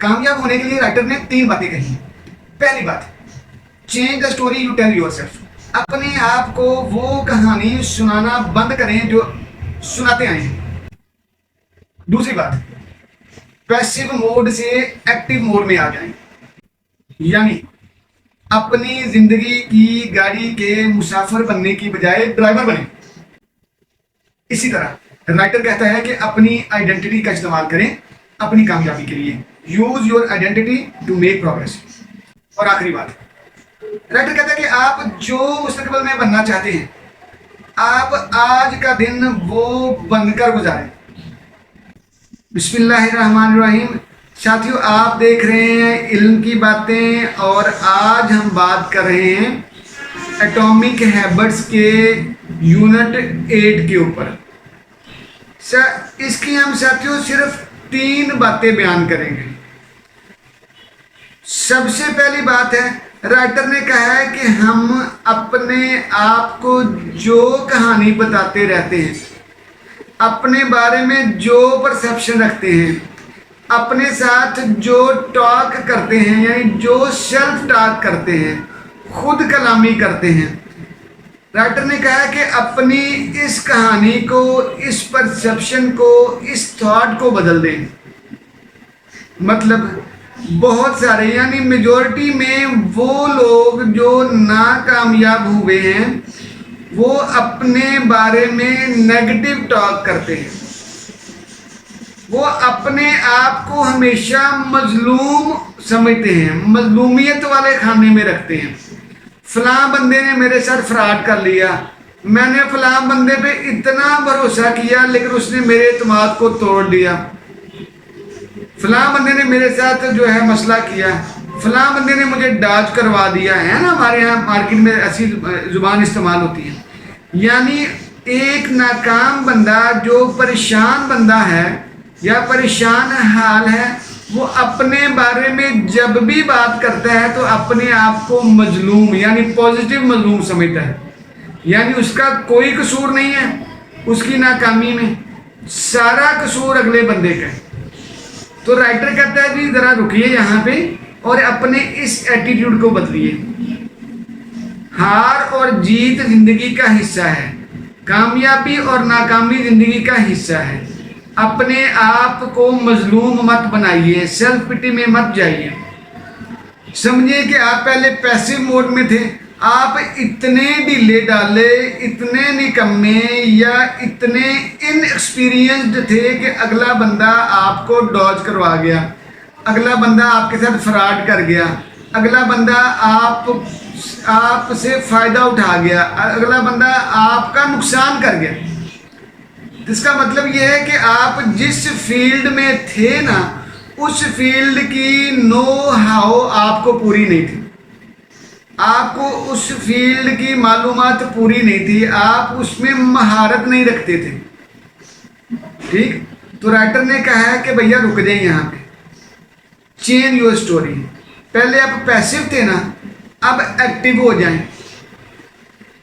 کامیاب ہونے کے لیے رائٹر نے 3 باتیں کہی ہیں. پہلی بات، change the story you tell your self. اپنے آپ کو وہ کہانی سنانا بند کریں جو سناتے آئے ہیں. دوسری بات، پیسو موڈ سے ایکٹیو موڈ میں آ جائیں، یعنی اپنی زندگی کی گاڑی کے مسافر بننے کی بجائے ڈرائیور بنیں. اسی طرح رائٹر کہتا ہے کہ اپنی آئیڈینٹی کا استعمال کریں اپنی کامیابی کے لیے. Use your identity to make progress. اور آخری بات، رائٹر کہتا ہے کہ آپ جو مستقبل میں بننا چاہتے ہیں آپ آج کا دن وہ بن کر گزاریں. بسم اللہ الرحمن الرحیم. ساتھیو، آپ دیکھ رہے ہیں علم کی باتیں اور آج ہم بات کر رہے ہیں ایٹامک ہیبٹس کے یونٹ 8 کے اوپر. اس کی ہم ساتھیو صرف 3 باتیں بیان کریں گے. سب سے پہلی بات ہے، رائٹر نے کہا ہے کہ ہم اپنے آپ کو جو کہانی بتاتے رہتے ہیں، اپنے بارے میں جو پرسیپشن رکھتے ہیں، اپنے ساتھ جو ٹاک کرتے ہیں، یعنی جو سیلف ٹاک کرتے ہیں، خود کلامی کرتے ہیں، رائٹر نے کہا کہ اپنی اس کہانی کو، اس پرسیپشن کو، اس تھاٹ کو بدل دیں. مطلب بہت سارے، یعنی میجورٹی میں وہ لوگ جو ناکامیاب ہوئے ہیں وہ اپنے بارے میں نیگیٹو ٹاک کرتے ہیں. وہ اپنے آپ کو ہمیشہ مظلوم سمجھتے ہیں، مظلومیت والے خانے میں رکھتے ہیں. فلاں بندے نے میرے ساتھ فراڈ کر لیا، میں نے فلاں بندے پہ اتنا بھروسہ کیا لیکن اس نے میرے اعتماد کو توڑ دیا. فلاں بندے نے میرے ساتھ جو ہے مسئلہ کیا، فلاں بندے نے مجھے ڈاج کروا دیا ہے نا. ہمارے یہاں مارکیٹ میں ایسی زبان استعمال ہوتی ہے. یعنی ایک ناکام بندہ جو پریشان بندہ ہے یا پریشان حال ہے، وہ اپنے بارے میں جب بھی بات کرتا ہے تو اپنے آپ کو مظلوم، یعنی پازیٹیو مظلوم سمجھتا ہے. یعنی اس کا کوئی قصور نہیں ہے اس کی ناکامی میں، سارا قصور اگلے بندے کا ہے. تو رائٹر کہتا ہے جی ذرا رکیے یہاں پہ اور اپنے اس ایٹیٹیوڈ کو بدلیے. ہار اور جیت زندگی کا حصہ ہے، کامیابی اور ناکامی زندگی کا حصہ ہے. اپنے آپ کو مظلوم مت بنائیے، سیلف پٹی میں مت جائیے. سمجھیں کہ آپ پہلے پیسو موڈ میں تھے، آپ اتنے ڈھیلے ڈالے، اتنے نکمے یا اتنے ان ایکسپیرینسڈ تھے کہ اگلا بندہ آپ کو ڈاج کروا گیا، اگلا بندہ آپ کے ساتھ فراڈ کر گیا، اگلا بندہ آپ سے فائدہ اٹھا گیا، اگلا بندہ آپ کا نقصان کر گیا. اس کا مطلب یہ ہے کہ آپ جس فیلڈ میں تھے نا، اس فیلڈ کی نو ہاؤ آپ کو پوری نہیں تھی، آپ کو اس فیلڈ کی معلومات پوری نہیں تھی، آپ اس میں مہارت نہیں رکھتے تھے. ٹھیک. تو رائٹر نے کہا ہے کہ بھیا رک جائیں یہاں پہ، چینج یور اسٹوری. پہلے آپ پیسو تھے نا، اب ایکٹیو ہو جائیں.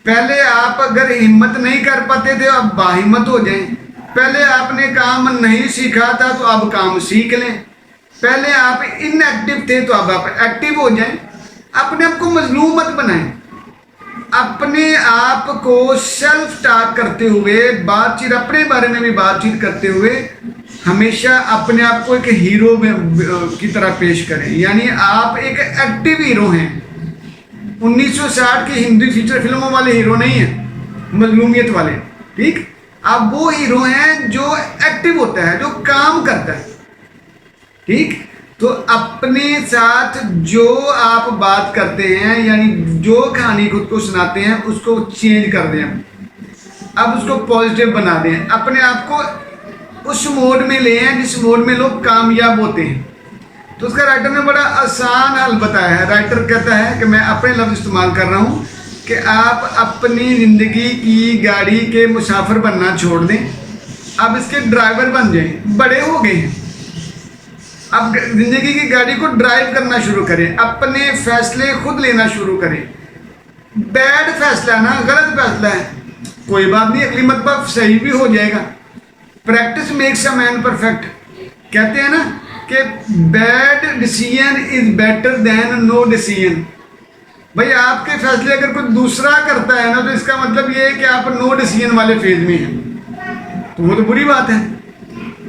پہلے آپ اگر ہمت نہیں کر پاتے تھے اب باہمت ہو جائیں. پہلے آپ نے کام نہیں سیکھا تھا تو اب کام سیکھ لیں. پہلے آپ ان ایکٹیو تھے تو اب آپ ایکٹیو ہو جائیں. اپنے آپ کو مظلوم مت بنائیں. اپنے آپ کو سیلف ٹاک کرتے ہوئے، بات چیت اپنے بارے میں بھی بات چیت کرتے ہوئے ہمیشہ اپنے آپ کو ایک ہیرو کی طرح پیش کریں. یعنی آپ ایک ایکٹیو ہیرو ہیں. 1960 کی ہندی فیچر فلموں والے ہیرو نہیں ہیں، مظلومیت والے. ٹھیک. آپ وہ ہیرو ہیں جو ایکٹیو ہوتا ہے، جو کام کرتا ہے. ٹھیک. تو اپنے ساتھ جو آپ بات کرتے ہیں، یعنی جو کہانی خود کو سناتے ہیں، اس کو چینج کر دیں. اب اس کو پازیٹیو بنا دیں. اپنے آپ کو اس موڈ میں لے ہیں جس موڈ میں لوگ کامیاب ہوتے ہیں. تو اس کا رائٹر نے بڑا آسان حل بتایا ہے. رائٹر کہتا ہے کہ میں اپنے لفظ استعمال کر رہا ہوں کہ آپ اپنی زندگی کی گاڑی کے مسافر بننا چھوڑ دیں، اب اس کے ڈرائیور بن جائیں. بڑے ہو گئے ہیں، اب زندگی کی گاڑی کو ڈرائیو کرنا شروع کریں. اپنے فیصلے خود لینا شروع کریں. بیڈ فیصلہ ہے نا، غلط فیصلہ ہے، کوئی بات نہیں، اگلی مرتبہ صحیح بھی ہو جائے گا. Practice makes a man perfect کہتے ہیں نا. کہ bad decision is better than no decision. بھائی آپ کے فیصلے اگر کوئی دوسرا کرتا ہے نا تو اس کا مطلب یہ ہے کہ آپ نو ڈیسیژن والے فیز میں ہیں، تو وہ تو بری بات ہے.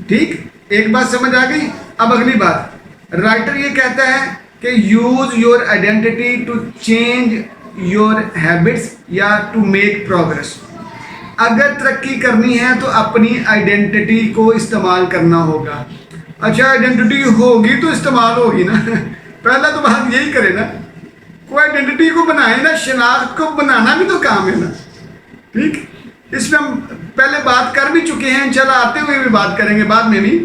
ٹھیک، ایک بات سمجھ آ گئی. اب اگلی بات، رائٹر یہ کہتا ہے کہ use your identity to change your habits یا ٹو میک پروگرس. اگر ترقی کرنی ہے تو اپنی آئیڈینٹی کو استعمال کرنا ہوگا. اچھا آئیڈینٹی ہوگی تو استعمال ہوگی نا. پہلا تو بات یہی کرے نا، کوئی آئیڈینٹی کو بنائے نا، شناخت کو بنانا بھی تو کام ہے نا. ٹھیک، اس میں ہم پہلے بات کر بھی چکے ہیں، انشاءاللہ آتے ہوئے بھی بات کریں گے بعد میں بھی.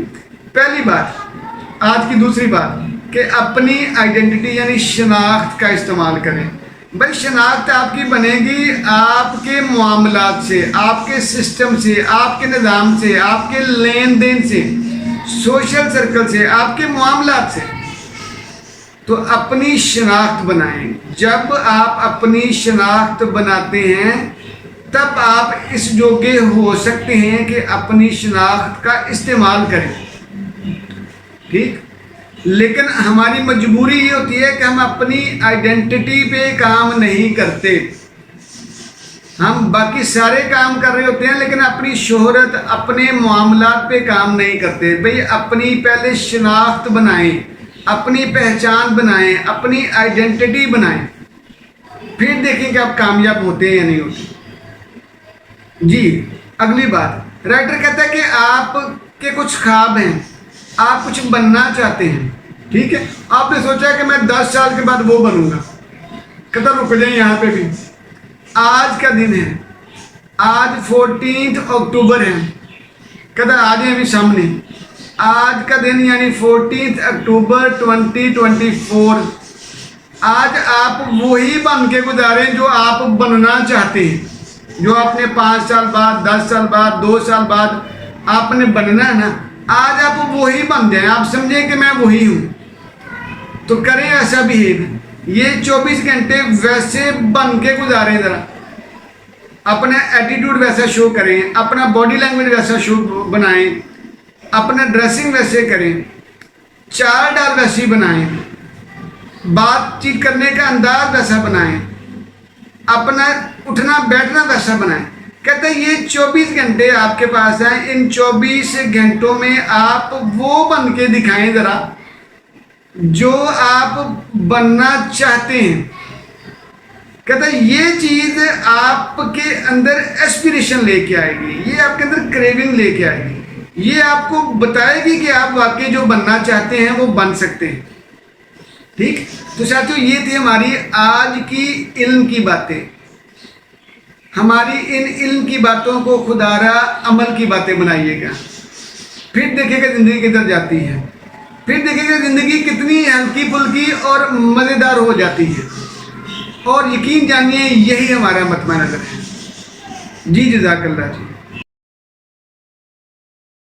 پہلی بات، آج کی دوسری بات کہ اپنی آئیڈینٹی یعنی شناخت کا استعمال کریں. بھائی شناخت آپ کی بنے گی آپ کے معاملات سے، آپ کے سسٹم سے، آپ کے نظام سے، آپ کے لین دین سے، سوشل سرکل سے، آپ کے معاملات سے. تو اپنی شناخت بنائیں. جب آپ اپنی شناخت بناتے ہیں تب آپ اس جوگے ہو سکتے ہیں کہ اپنی شناخت کا استعمال کریں. ٹھیک، لیکن ہماری مجبوری یہ ہوتی ہے کہ ہم اپنی آئیڈینٹی پہ کام نہیں کرتے. ہم باقی سارے کام کر رہے ہوتے ہیں لیکن اپنی شہرت، اپنے معاملات پہ کام نہیں کرتے. بھئی اپنی پہلے شناخت بنائیں، اپنی پہچان بنائیں، اپنی آئیڈینٹی بنائیں، پھر دیکھیں کہ آپ کامیاب ہوتے ہیں یا نہیں ہوتے. جی اگلی بات، رائٹر کہتا ہے کہ آپ کے کچھ خواب ہیں، آپ کچھ بننا چاہتے ہیں. ٹھیک ہے، آپ نے سوچا کہ میں 10 سال کے بعد وہ بنوں گا. کدھر رک جائیں یہاں پہ بھی. آج کا دن ہے، آج 14 اکتوبر ہے. کدھر آ جائیں ابھی سامنے. آج کا دن یعنی 14 اکتوبر 2024. آج آپ وہی بن کے گزاریں جو آپ بننا چاہتے ہیں. جو آپ نے 5 سال بعد، 10 سال بعد، 2 سال بعد آپ نے بننا ہے نا، آج آپ وہی بن جائیں. آپ سمجھیں کہ میں وہی ہوں، تو کریں ایسا بہیو. یہ 24 گھنٹے ویسے بن کے گزاریں. ذرا اپنا ایٹیٹیوڈ ویسا شو کریں، اپنا باڈی لینگویج ویسا شو بنائیں، اپنا ڈریسنگ ویسے کریں، چال ڈال ویسی بنائیں، بات چیت کرنے کا انداز ویسا بنائیں، اپنا اٹھنا بیٹھنا ویسا بنائیں. کہتے ہیں یہ 24 گھنٹے آپ کے پاس ہیں. ان 24 گھنٹوں میں آپ وہ بن کے دکھائیں ذرا جو آپ بننا چاہتے ہیں. کہتا ہے یہ چیز آپ کے اندر ایسپیریشن لے کے آئے گی، یہ آپ کے اندر کریونگ لے کے آئے گی، یہ آپ کو بتائے گی کہ آپ واقعی جو بننا چاہتے ہیں وہ بن سکتے ہیں. ٹھیک، تو ساتھیو یہ تھی ہماری آج کی علم کی باتیں. ہماری ان علم کی باتوں کو خدا را عمل کی باتیں بنائیے گا. پھر دیکھیں گا زندگی کدھر جاتی ہے. پھر دیکھیں گے زندگی کتنی ہلکی پھلکی اور مزیدار ہو جاتی ہے. اور یقین جانیے یہی ہمارا مطمئن نظر ہے. جی جزاک اللہ. جی